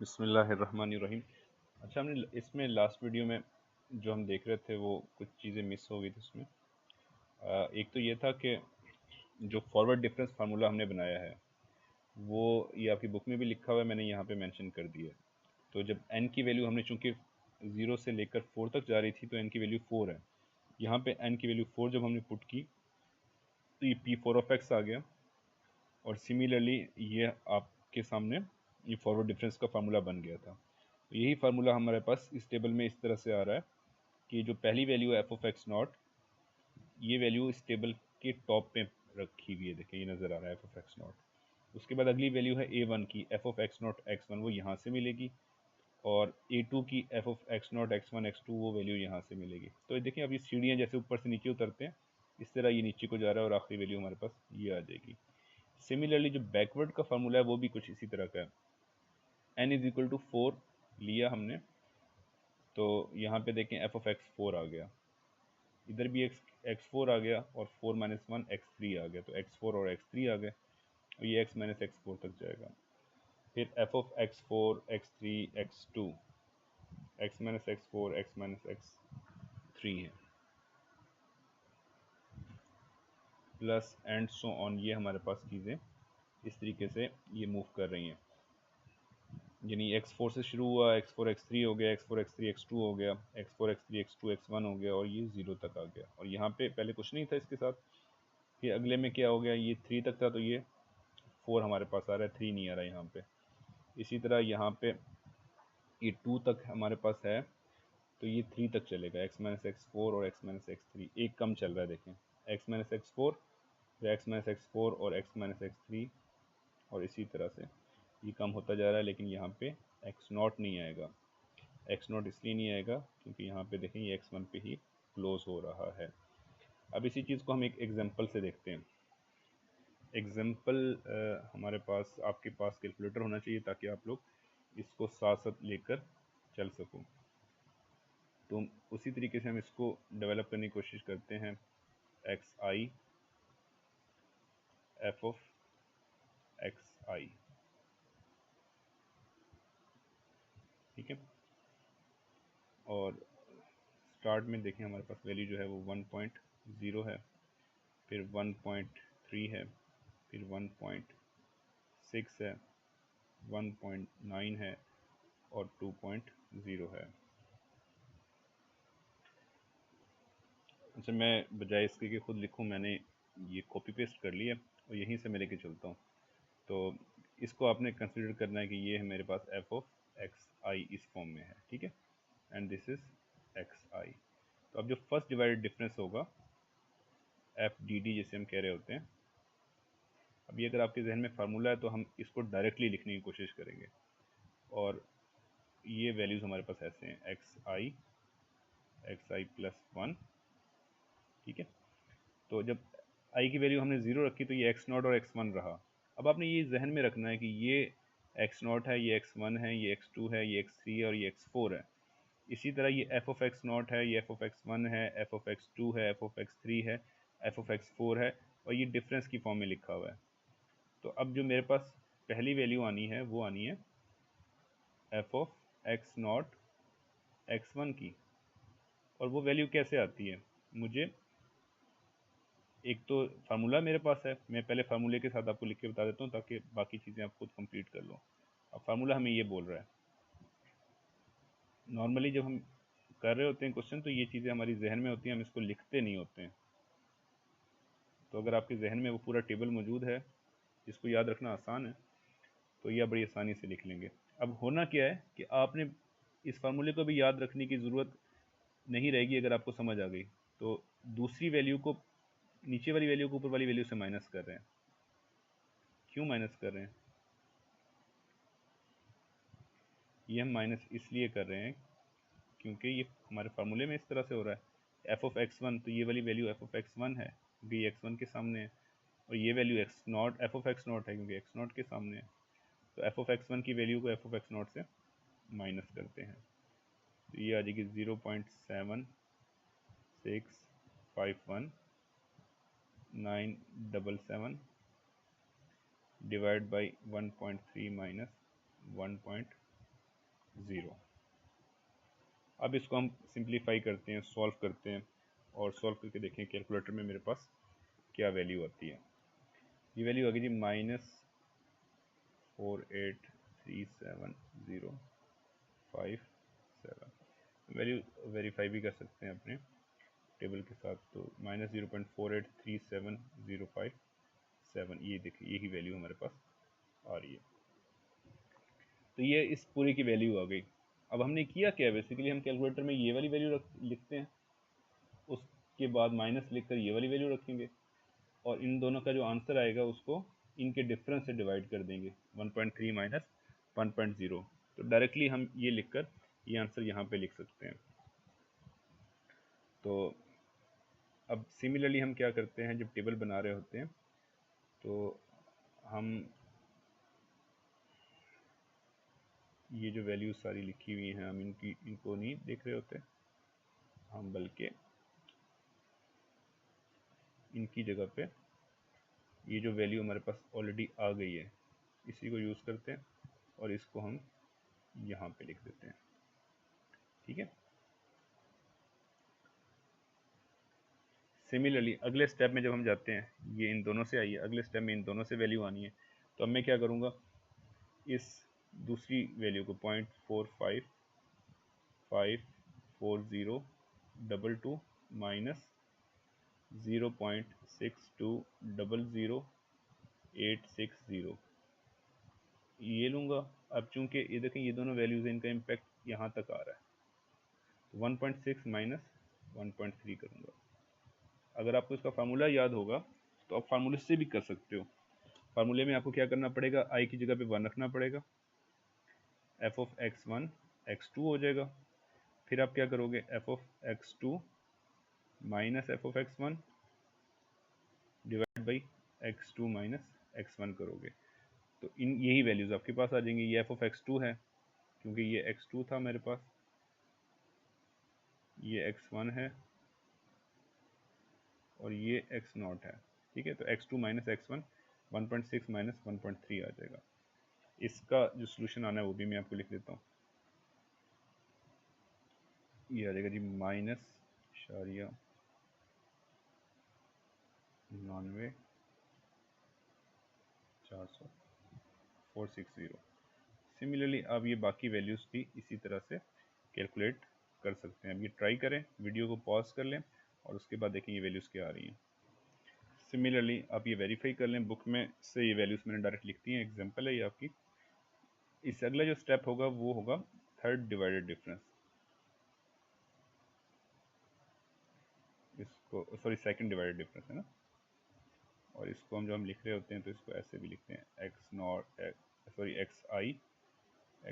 बिस्मिल्लाहिर्रहमानिर्रहीम। अच्छा, हमने इसमें लास्ट वीडियो में जो हम देख रहे थे वो कुछ चीज़ें मिस हो गई थी उसमें। एक तो ये था कि जो फॉरवर्ड डिफरेंस फार्मूला हमने बनाया है वो ये आपकी बुक में भी लिखा हुआ है, मैंने यहाँ पे मेंशन कर दिया है। तो जब n की वैल्यू हमने चूँकि 0 से लेकर 4 तक जा रही थी तो n की वैल्यू 4 है। यहाँ पे n की वैल्यू 4 जब हमने पुट की तो ये P4 आ गया, और सिमिलरली ये आपके सामने ये फॉरवर्ड डिफरेंस का फार्मूला बन गया था। तो यही फार्मूला हमारे पास इस टेबल में इस तरह से आ रहा है कि जो पहली वैल्यू है एफ ऑफ एक्स नॉट, ये वैल्यू इस टेबल के टॉप पे रखी हुई है, देखें ये नज़र आ रहा है एफ ऑफ एक्स नॉट। उसके बाद अगली वैल्यू है ए वन की F of X not X one, वो यहाँ से मिलेगी, और ए टू की F of X not X one X two, वो वैल्यू यहाँ से मिलेगी। तो ये देखें, अब ये सीढ़ियाँ जैसे ऊपर से नीचे उतरते हैं इस तरह ये नीचे को जा रहा है और आखिरी वैल्यू हमारे पास ये आ जाएगी। सिमिलरली जो बैकवर्ड का फार्मूला है वो भी कुछ इसी तरह का है। n इज इक्वल टू 4 लिया हमने, तो यहाँ पे देखें एफ ऑफ एक्स 4 आ गया, इधर भी एक्स 4 आ गया, और 4 माइनस वन एक्स 3 आ गया, तो एक्स 4 और एक्स 3 आ गए, और ये एक्स माइनस एक्स 4 तक जाएगा। फिर F of x 4 x 3 x 2, x minus x 4 x minus x 3 है, प्लस एंड सो ऑन। ये हमारे पास चीज़ें इस तरीके से ये मूव कर रही हैं, यानी x4 से शुरू हुआ, x4 x3 हो गया, x4 x3 x2 हो गया, x4 x3 x2 x1 हो गया, और ये 0 तक आ गया। और यहाँ पे पहले कुछ नहीं था इसके साथ, फिर अगले में क्या हो गया, ये 3 तक था तो ये 4 हमारे पास आ रहा है, 3 नहीं आ रहा है यहाँ पे। इसी तरह यहाँ पे ये 2 तक हमारे पास है तो ये 3 तक चलेगा, x माइनस एक्स 4 और x माइनस एक्स 3 एक कम चल रहा है, देखें x माइनस एक्स 4, फिर x माइनस एक्स 4 और x माइनस एक्स 3, और इसी तरह से ये कम होता जा रहा है। लेकिन यहाँ पे x नॉट नहीं आएगा, x नॉट इसलिए नहीं आएगा क्योंकि यहाँ पे देखें ये x1 पे ही क्लोज हो रहा है। अब इसी चीज़ को हम एक एग्जांपल से देखते हैं। एग्जांपल हमारे पास, आपके पास कैलकुलेटर होना चाहिए ताकि आप लोग इसको साथ साथ लेकर चल सको। तो उसी तरीके से हम इसको डेवलप करने की कोशिश करते हैं। X i f of x i, ठीक है। और स्टार्ट में देखें हमारे पास वैल्यू जो है वो 1.0 है, फिर 1.3 है, फिर 1.6 है, 1.9 है, और 2.0 है। अच्छा, मैं बजाय इसके कि खुद लिखूं, मैंने ये कॉपी पेस्ट कर लिया और यहीं से मैं लेके चलता हूँ। तो इसको आपने कंसिडर करना है कि ये है मेरे पास एफ ऑफ एक्स आई इस फॉर्म में है, ठीक है, एंड दिस इज एक्स आई। तो अब जो फर्स्ट डिवाइडेड डिफरेंस होगा, एफ डी डी जैसे हम कह रहे होते हैं, अभी अगर आपके जहन में फार्मूला है तो हम इसको डायरेक्टली लिखने की कोशिश करेंगे। और ये वैल्यूज़ हमारे पास ऐसे हैं, एक्स आई प्लस वन, ठीक है। तो जब आई की वैल्यू हमने 0 रखी तो ये एक्स नॉट और एक्स वन रहा। अब आपने ये जहन में रखना है कि ये एक्स नॉट है, ये एक्स वन है, ये एक्स टू है, ये एक्स थ्री है, और ये एक्स फोर है। इसी तरह ये एफ ऑफ एक्स नॉट है, ये एफ ऑफ एक्स वन है, एफ ऑफ एक्स टू है, एफ ऑफ एक्स थ्री है, एफ ऑफ एक्स फोर है, और ये डिफरेंस की फॉर्म में लिखा हुआ है। तो अब जो मेरे पास पहली वैल्यू आनी है वो आनी है F of X not X one की। और वो वैल्यू कैसे आती है, मुझे एक तो फार्मूला मेरे पास है, मैं पहले फार्मूले के साथ आपको लिख के बता देता हूँ ताकि बाकी चीज़ें आप खुद कंप्लीट कर लो। अब फार्मूला हमें ये बोल रहा है, नॉर्मली जब हम कर रहे होते हैं क्वेश्चन तो ये चीज़ें हमारी जहन में होती हैं, हम इसको लिखते नहीं होते हैं। तो अगर आपके जहन में वो पूरा टेबल मौजूद है जिसको याद रखना आसान है तो ये बड़ी आसानी से लिख लेंगे। अब होना क्या है कि आपने इस फार्मूले को भी याद रखने की ज़रूरत नहीं रहेगी अगर आपको समझ आ गई। तो दूसरी वैल्यू को, नीचे वाली वैल्यू को ऊपर वाली वैल्यू से माइनस कर रहे हैं। क्यों माइनस कर रहे हैं, ये हम माइनस इसलिए कर रहे हैं क्योंकि ये हमारे फार्मूले में इस तरह से हो रहा है। एफ ऑफ एक्स वन, तो ये वाली value F of x one है क्योंकि ये एक्स वन के सामने है, और ये value x not F of X not है क्योंकि एक्स नॉट के सामने है। तो एफ ऑफ एक्स वन की वैल्यू को एफ ऑफ एक्स नॉट से माइनस करते हैं, तो ये आ जाएगी 0.76651 डिवाइड बाई 1.3 माइनस 1.9। ज़ीरो। अब इसको हम सिंप्लीफाई करते हैं, सॉल्व करते हैं और सॉल्व करके देखें कैलकुलेटर में मेरे पास क्या वैल्यू आती है। ये वैल्यू आ गई जी -4837057। वैल्यू वेरीफाई भी कर सकते हैं अपने टेबल के साथ, तो -0.483705 ये देखिए यही वैल्यू हमारे पास आ रही है। तो ये इस पूरे की वैल्यू आ गई। अब हमने किया क्या, बेसिकली हम कैलकुलेटर में ये वाली वैल्यू लिखते हैं, उसके बाद माइनस लिखकर ये वाली वैल्यू रखेंगे और इन दोनों का जो आंसर आएगा उसको इनके डिफरेंस से डिवाइड कर देंगे, 1.3 माइनस 1.0। तो डायरेक्टली हम ये लिखकर ये आंसर यहाँ पे लिख सकते हैं। तो अब सिमिलरली हम क्या करते हैं, जब टेबल बना रहे होते हैं तो हम ये जो वैल्यूज सारी लिखी हुई हैं हम इनको नहीं देख रहे होते, हम बल्कि इनकी जगह पे ये जो वैल्यू हमारे पास ऑलरेडी आ गई है इसी को यूज़ करते हैं और इसको हम यहाँ पे लिख देते हैं। ठीक है। सिमिलरली अगले स्टेप में जब हम जाते हैं, ये इन दोनों से आई है, अगले स्टेप में इन दोनों से वैल्यू आनी है, तो अब मैं क्या करूँगा, इस दूसरी वैल्यू को 0.4554022 माइनस 0.62000860 ये लूँगा। अब चूंकि ये देखें ये दोनों वैल्यूज़ हैं, इनका इम्पैक्ट यहाँ तक आ रहा है, तो 1.6 माइनस 1.3 करूँगा। अगर आपको इसका फार्मूला याद होगा तो आप फार्मूले से भी कर सकते हो। फार्मूले में आपको क्या करना पड़ेगा, आई की जगह पे 1 रखना पड़ेगा, एफ ऑफ x1 x2 हो जाएगा। फिर आप क्या करोगे, F of x2 minus F of x1 divide by x2 minus x1 करोगे, तो इन यही वैल्यूज़ आपके पास आ जाएंगी। ये एफ ऑफ x2 है क्योंकि ये x2 था मेरे पास, ये x1 है और ये x0 है। ठीक है, तो x2 माइनस x1 1.6 माइनस 1.3 आ जाएगा। इसका जो सोल्यूशन आना है वो भी मैं आपको लिख देता हूँ। ये आ जाएगा जी -460 सिमिलरली आप ये बाकी वैल्यूज़ भी इसी तरह से कैलकुलेट कर सकते हैं। अब ये ट्राई करें, वीडियो को पॉज कर लें और उसके बाद देखें ये वैल्यूज़ क्या आ रही हैं। सिमिलरली आप ये वेरीफाई कर लें, बुक में से ये वैल्यूज़ मैंने डायरेक्ट लिख दी हैं, एग्जांपल है ये आपकी। इससे अगला जो स्टेप होगा वो होगा थर्ड डिवाइडेड डिफरेंस। इसको सॉरी सेकंड डिवाइडेड डिफरेंस है ना, और इसको हम जब हम लिख रहे होते हैं तो इसको ऐसे भी लिखते हैं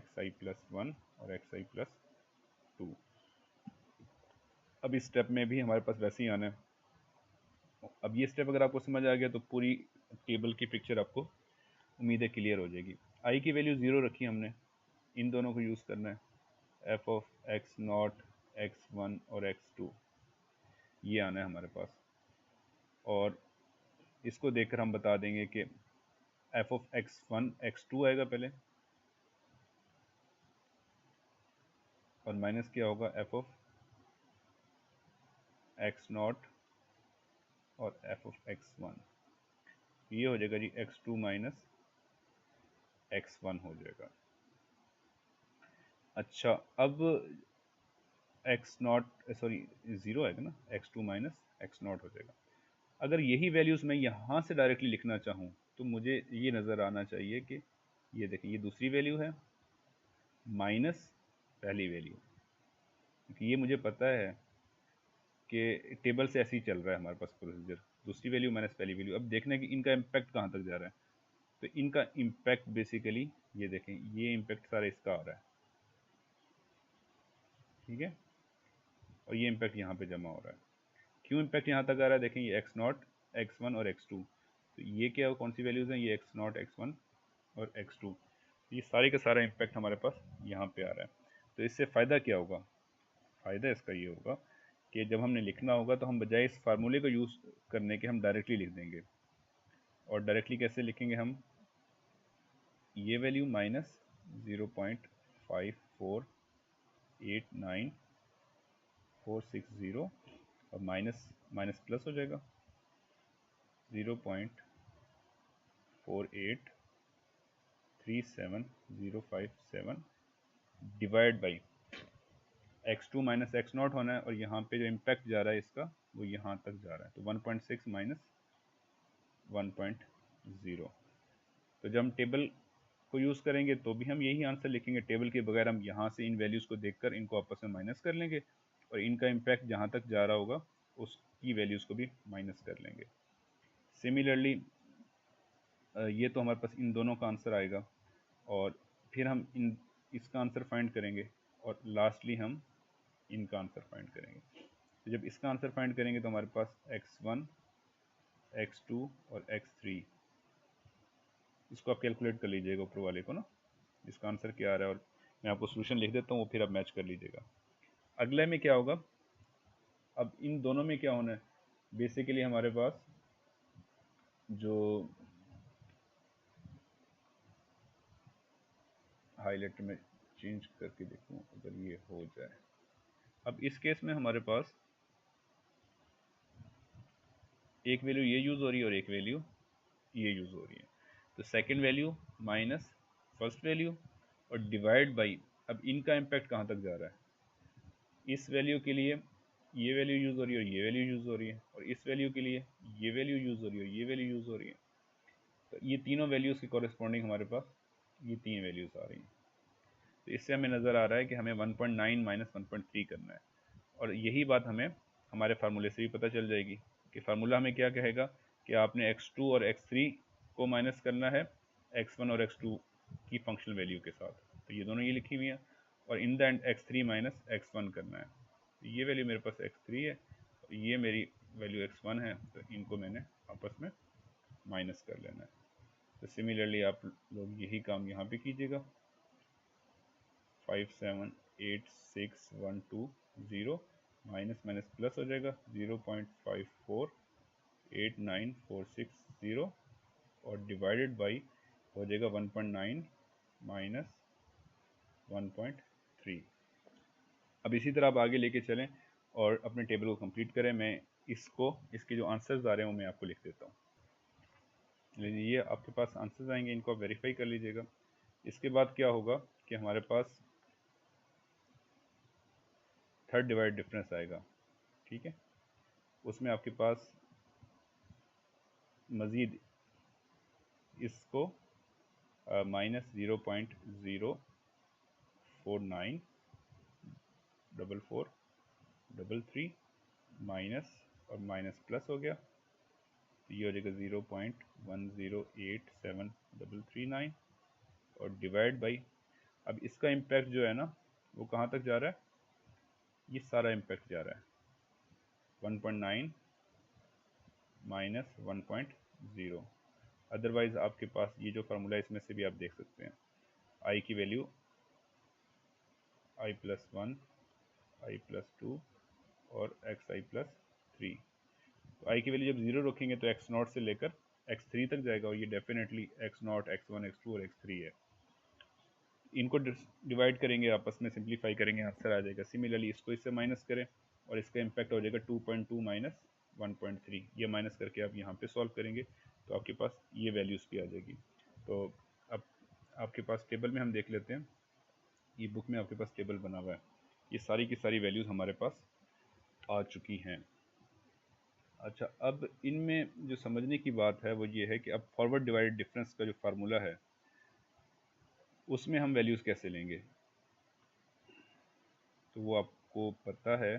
xi प्लस 1 और xi प्लस 2। अब इस स्टेप में भी हमारे पास वैसे ही आना है। अब ये स्टेप अगर आपको समझ आ गया तो पूरी टेबल की पिक्चर आपको उम्मीद है क्लियर हो जाएगी। आई की वैल्यू 0 रखी हमने, इन दोनों को यूज़ करना है, एफ ऑफ x0 x1 और x2 ये आना है हमारे पास, और इसको देखकर हम बता देंगे कि एफ ऑफ x1 x2 आएगा पहले और माइनस क्या होगा एफ ऑफ x0 और एफ ऑफ x1, ये हो जाएगा जी x2 माइनस x1 हो जाएगा। अच्छा, अब x0 सॉरी 0 आएगा ना, x2 माइनस x0 हो जाएगा। अगर यही वैल्यूज़ मैं यहाँ से डायरेक्टली लिखना चाहूँ तो मुझे ये नज़र आना चाहिए कि ये देखिए ये दूसरी वैल्यू है माइनस पहली वैल्यू, क्योंकि ये मुझे पता है कि टेबल से ऐसे ही चल रहा है हमारे पास प्रोसीजर, दूसरी वैल्यू माइनस पहली वैल्यू। अब देखना है कि इनका इम्पैक्ट कहाँ तक जा रहा है, तो इनका इम्पैक्ट बेसिकली ये देखें, ये इम्पैक्ट सारा इसका आ रहा है, ठीक है, और ये इम्पैक्ट यहाँ पे जमा हो रहा है। क्यों इम्पैक्ट यहाँ तक आ रहा है, देखें ये x0 x1 और x2, तो ये क्या कौन सी वैल्यूज़ हैं, ये x0 x1 और x2, ये सारे का सारा इम्पैक्ट हमारे पास यहाँ पे आ रहा है। तो इससे फ़ायदा क्या होगा, फ़ायदा इसका ये होगा कि जब हमने लिखना होगा तो हम बजाय इस फार्मूले को यूज़ करने के हम डायरेक्टली लिख देंगे। और डायरेक्टली कैसे लिखेंगे हम, ये वैल्यू माइनस 0.455 0.5489460 और माइनस माइनस प्लस हो जाएगा 0.4837057 divide by x2 minus x not होना है, और यहाँ पे जो इम्पैक्ट जा रहा है इसका वो यहाँ तक जा रहा है, तो 1.6 माइनस 1.0। तो जब हम टेबल को यूज़ करेंगे तो भी हम यही आंसर लिखेंगे, टेबल के बगैर हम यहाँ से इन वैल्यूज़ को देखकर इनको आपस में माइनस कर लेंगे और इनका इम्पैक्ट जहाँ तक जा रहा होगा उसकी वैल्यूज़ को भी माइनस कर लेंगे। सिमिलरली ये तो हमारे पास इन दोनों का आंसर आएगा, और फिर हम इसका आंसर फाइंड करेंगे और लास्टली हम इनका आंसर फाइंड करेंगे। तो जब इसका आंसर फाइंड करेंगे तो हमारे पास x1, x2 और x3, इसको आप कैलकुलेट कर लीजिएगा ऊपर वाले को ना, इसका आंसर क्या आ रहा है, और मैं आपको सोल्यूशन लिख देता हूँ, वो फिर आप मैच कर लीजिएगा। अगले में क्या होगा, अब इन दोनों में क्या होना है, बेसिकली हमारे पास जो हाईलाइटर में चेंज करके देखूँ अगर ये हो जाए। अब इस केस में हमारे पास एक वैल्यू ये यूज़ हो रही है और एक वैल्यू ये यूज़ हो रही है, तो second value minus first value और डिवाइड बाई, अब इनका इम्पैक्ट कहाँ तक जा रहा है, इस वैल्यू के लिए ये वैल्यू यूज़ हो रही है और ये वैल्यू यूज़ हो रही है, और इस वैल्यू के लिए ये वैल्यू यूज़ हो रही है और ये वैल्यू यूज़ हो रही है। तो ये तीनों वैल्यूज़ के कॉरेस्पॉन्डिंग हमारे पास ये तीन वैल्यूज़ आ रही हैं। तो इससे हमें नज़र आ रहा है कि हमें 1.9 माइनस 1.3 करना है, और यही बात हमें हमारे फार्मूले से भी पता चल जाएगी कि फार्मूला हमें क्या कहेगा कि आपने x2 और x3 को माइनस करना है x1 और x2 की फंक्शनल वैल्यू के साथ। तो ये दोनों ये लिखी हुई हैं, और in the end x3 minus x1 करना है। तो ये वैल्यू मेरे पास x3 है और ये मेरी वैल्यू x1 है, तो इनको मैंने आपस में माइनस कर लेना है। तो सिमिलरली आप लोग यही काम यहाँ पे कीजिएगा, 5786120 माइनस माइनस प्लस हो जाएगा 0.5489460 और डिवाइडेड बाई हो जाएगा 1.9 माइनस 1.3। अब इसी तरह आप आगे लेके चलें और अपने टेबल को कंप्लीट करें। मैं इसके जो आंसर्स आ रहे हैं वो मैं आपको लिख देता हूँ। ये आपके पास आंसर्स आएंगे, इनको आप वेरीफाई कर लीजिएगा। इसके बाद क्या होगा कि हमारे पास थर्ड डिवाइड डिफरेंस आएगा, ठीक है। उसमें आपके पास मज़ीद इसको माइनस 0.0494433 माइनस और माइनस प्लस हो गया, तो ये हो जाएगा 0.1087339 और डिवाइड बाई, अब इसका इम्पैक्ट जो है ना वो कहाँ तक जा रहा है, ये सारा इम्पैक्ट जा रहा है 1.9 माइनस 1.0। अदरवाइज आपके पास ये जो फार्मूला है इसमें से भी आप देख सकते हैं, आई की वैल्यू i+1 i+2 और xi+3। तो आई की वैल्यू जब 0 रखेंगे तो x0 से लेकर x3 तक जाएगा, और ये डेफिनेटली x0 x1 x2 और x3 है। इनको डिवाइड करेंगे, आपस में सिंप्लीफाई करेंगे, आंसर आ जाएगा। सिमिलरली इसको इससे माइनस करें और इसका इम्पैक्ट हो जाएगा 2.2 माइनस 1.3। ये माइनस करके आप यहाँ पे सॉल्व करेंगे तो आपके पास ये वैल्यूज़ भी आ जाएगी। तो अब आपके पास टेबल में हम देख लेते हैं, ये बुक में आपके पास टेबल बना हुआ है, ये सारी की सारी वैल्यूज़ हमारे पास आ चुकी हैं। अच्छा, अब इनमें जो समझने की बात है वो ये है कि अब फॉरवर्ड डिवाइडेड डिफरेंस का जो फार्मूला है उसमें हम वैल्यूज़ कैसे लेंगे। तो वो आपको पता है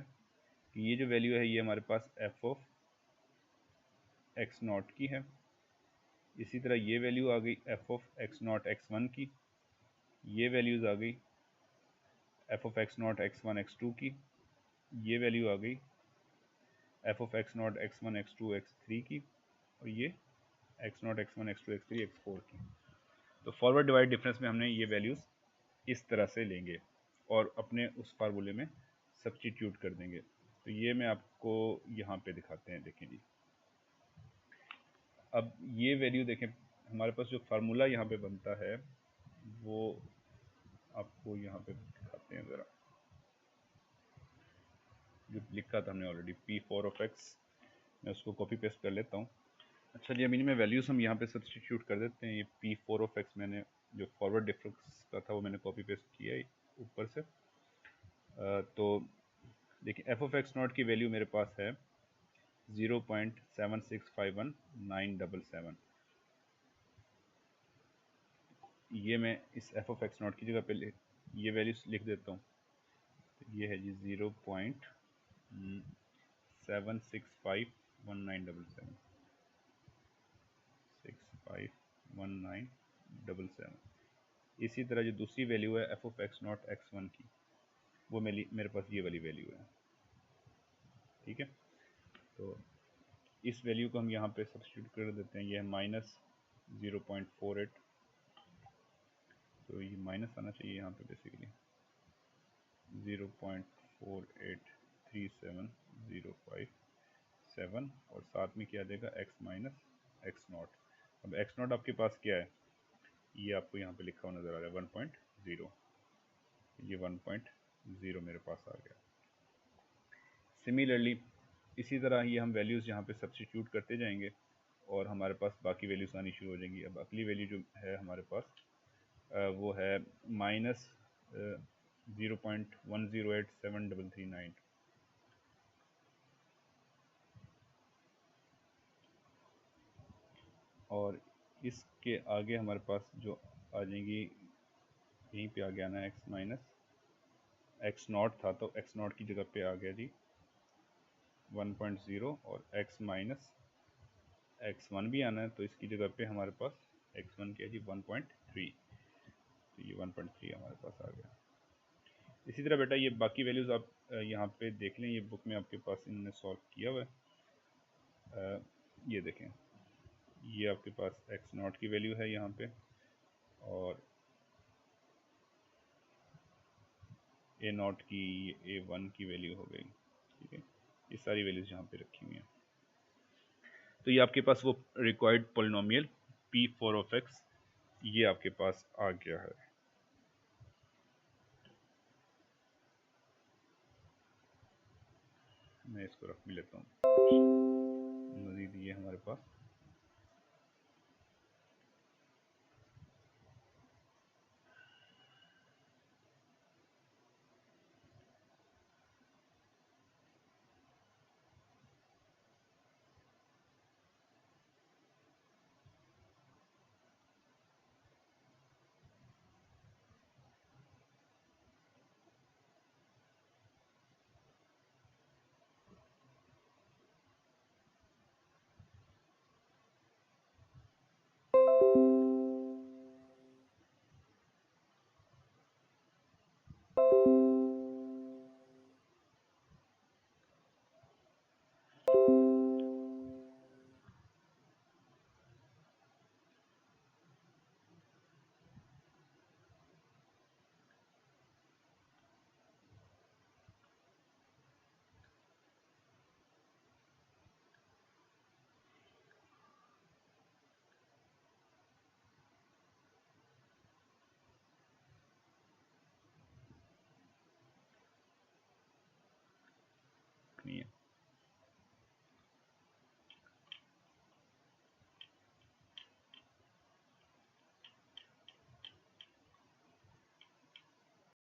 कि ये जो वैल्यू है ये हमारे पास f ऑफ x0 की है, इसी तरह ये वैल्यू आ गई f ऑफ x0 x1 की, ये वैल्यूज़ आ गई f of x0 x1 x2 की, ये वैल्यू आ गई f of x0 x1 x2 x3 की, और ये x0 x1 x2 x3 x4 की। तो फॉरवर्ड डिवाइड डिफरेंस में हमने ये वैल्यूज़ इस तरह से लेंगे और अपने उस फार्मूले में सब्स्टिट्यूट कर देंगे। तो ये मैं आपको यहाँ पे दिखाते हैं, देखें जी। अब ये वैल्यू देखें, हमारे पास जो फार्मूला यहाँ पे बनता है वो आपको यहाँ पे दिखाते हैं ज़रा, जो लिखा था हमने ऑलरेडी P4 मैं उसको कॉपी पेस्ट कर लेता हूँ। अच्छा जी, अब इनमें वैल्यूज़ हम यहाँ पे सब्सटीट्यूट कर देते हैं। ये P4 मैंने जो फॉरवर्ड डिफरेंस का था वो मैंने कॉपी पेस्ट किया है ऊपर से। तो देखिए f(x0) की वैल्यू मेरे पास है 0.7651977। ये मैं इस f(x0) की जगह पे ये वैल्यूज लिख देता हूँ। ये है जी 0.7651977 651977। इसी तरह जो दूसरी वैल्यू है f(x0) x1 की, वो मेरे पास ये वाली वैल्यू है। ठीक है, तो इस वैल्यू को हम यहाँ पे सब्स्टिट्यूट कर देते हैं। ये है -0.48, तो ये माइनस आना चाहिए यहाँ पे बेसिकली 0.483705 और साथ में क्या देगा x माइनस x0। अब x0 आपके पास क्या है, ये आपको यहाँ पे लिखा हुआ नज़र आ रहा है 1.0। ये 1.0 मेरे पास आ गया। सिमिलरली इसी तरह ये हम वैल्यूज़ यहाँ पे सब्स्टिट्यूट करते जाएंगे और हमारे पास बाकी वैल्यूज़ आनी शुरू हो जाएंगी। अब अगली वैल्यू जो है हमारे पास वो है -0.108739। और इसके आगे हमारे पास जो आ जाएंगी, यहीं पे आ गया ना x माइनस x0 था, तो x0 की जगह पे आ गया जी 1.0 और x माइनस x1 भी आना है, तो इसकी जगह पे हमारे पास x1 क्या है जी 1.3। तो ये 1.3 हमारे पास आ गया। इसी तरह बेटा ये बाकी वैल्यूज़ आप यहाँ पे देख लें, ये बुक में आपके पास इन्होंने सॉल्व किया हुआ है। ये देखें, ये आपके पास x0 की वैल्यू है यहाँ पे और a0 की, a1 की वैल्यू हो गई। ठीक है, ये सारी वैल्यूज़ यहाँ पे रखी हुई हैं। तो ये आपके पास वो रिक्वायर्ड पोलिनोमियल P4 ये आपके पास आ गया है। मैं इसको रख भी लेता हूँ। मज़ीद ये हमारे पास